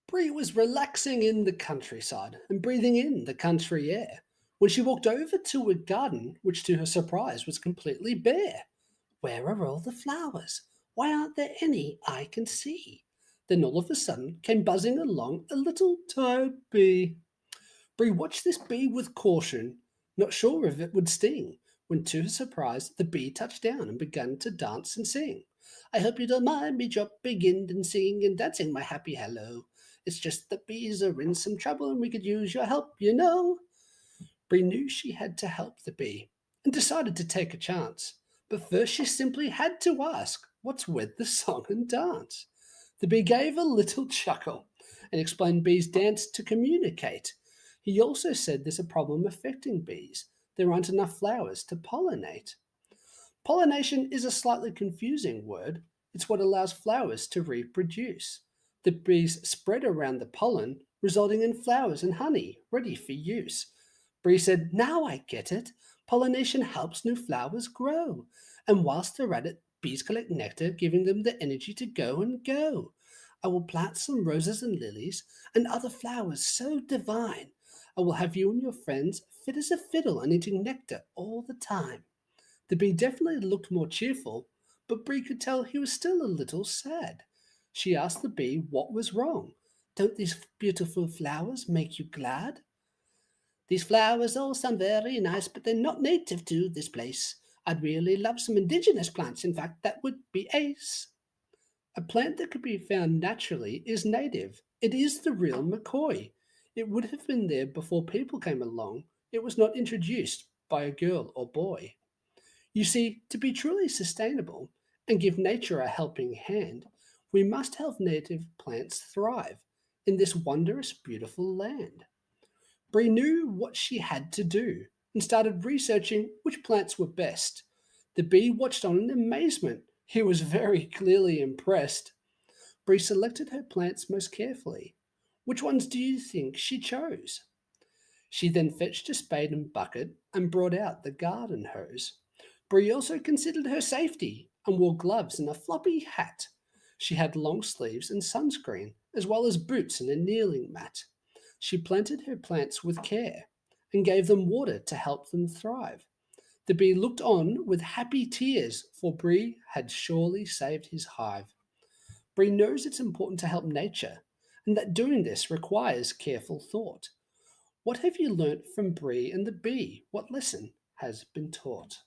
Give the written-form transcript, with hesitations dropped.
Bree was relaxing in the countryside and breathing in the country air when she walked over to a garden which, to her surprise, was completely bare. Where are all the flowers? Why aren't there any I can see? Then all of a sudden came buzzing along a little tired bee. Bree watched this bee with caution, not sure if it would sting, when to her surprise the bee touched down and began to dance and sing. I hope you don't mind me jumping in and singing and dancing my happy hello. It's just that bees are in some trouble and we could use your help, you know. Bree knew she had to help the bee and decided to take a chance. But first she simply had to ask, what's with the song and dance? The bee gave a little chuckle and explained bees dance to communicate. He also said there's a problem affecting bees. There aren't enough flowers to pollinate. Pollination is a slightly confusing word. It's what allows flowers to reproduce. The bees spread around the pollen, resulting in flowers and honey ready for use. Bree said, now I get it. Pollination helps new flowers grow. And whilst they're at it, bees collect nectar, giving them the energy to go and go. I will plant some roses and lilies and other flowers so divine. I will have you and your friends fit as a fiddle and eating nectar all the time. The bee definitely looked more cheerful, but Bree could tell he was still a little sad. She asked the bee what was wrong. Don't these beautiful flowers make you glad? These flowers all sound very nice, but they're not native to this place. I'd really love some indigenous plants. In fact, that would be ace. A plant that could be found naturally is native. It is the real McCoy. It would have been there before people came along. It was not introduced by a girl or boy. You see, to be truly sustainable and give nature a helping hand, we must help native plants thrive in this wondrous, beautiful land. Bree knew what she had to do and started researching which plants were best. The bee watched on in amazement. He was very clearly impressed. Bree selected her plants most carefully. Which ones do you think she chose? She then fetched a spade and bucket and brought out the garden hose. Bree also considered her safety and wore gloves and a floppy hat. She had long sleeves and sunscreen, as well as boots and a kneeling mat. She planted her plants with care and gave them water to help them thrive. The bee looked on with happy tears, for Bree had surely saved his hive. Bree knows it's important to help nature, and that doing this requires careful thought. What have you learnt from Bree and the bee? What lesson has been taught?